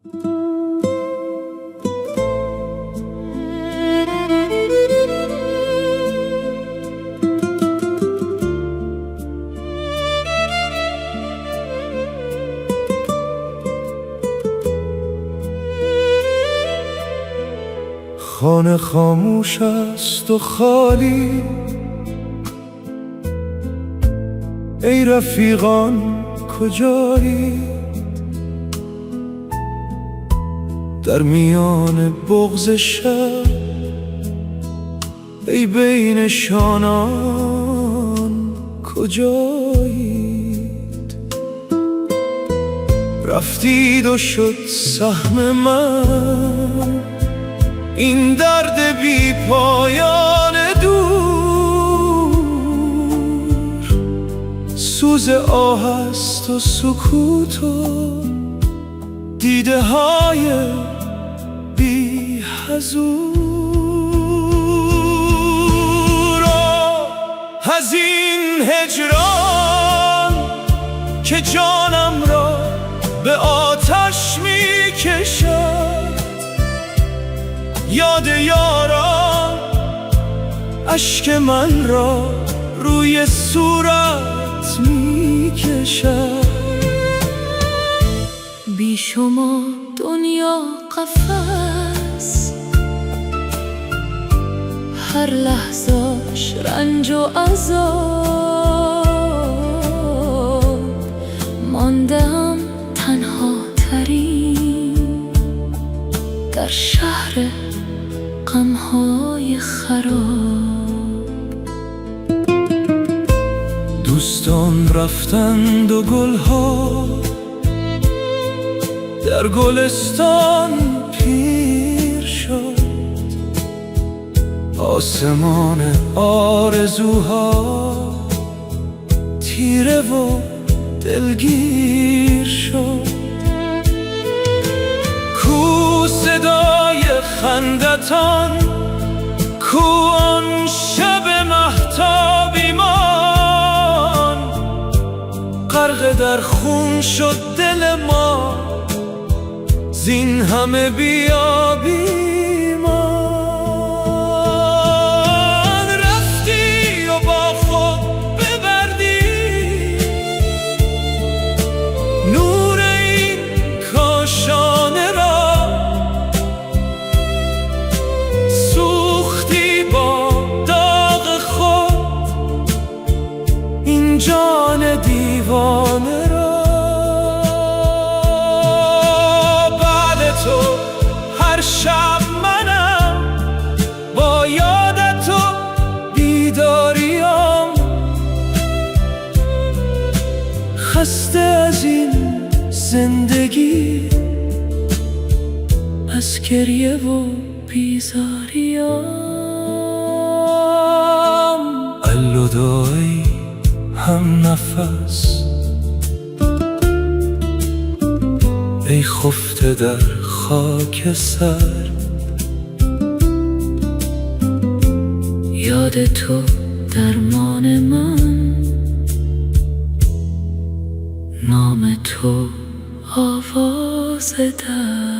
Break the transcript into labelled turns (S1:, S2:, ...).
S1: خانه خاموش است و خالی، ای رفیقان کجایی؟ در میان بغض شب ای بین شانان کجایید؟ رفتید و شد سهم من این درد بی پایان دور، سوز آه است و سکوت و دیده های بی حضور. از این هجران که جانم را به آتش می کشد، یاد یاران اشک من را روی صورت می کشد.
S2: بی شما دنیا قفس، هر لحظاش رنج و عذاب، ماندم تنها ترین در شهر غم‌های خراب.
S1: دوستان رفتند و گلها در گلستان پیر شد، آسمان آرزوها تیره و دلگیر شد. کو صدای خندتان، کو آن شب مهتابیمان، غرق در خون شد دل ما زین همه بیابیمان. رفتی و با خود ببردی نور این کاشانه را، سوختی با داغ خود این جان دیوانه را. هر شب منم با یادت و بیداریم، خسته از این زندگی، از گریه و بیزاریم. اللودای هم نفس، ای خفته در خاک سر،
S2: یاد تو درمان من، نام تو آواز در.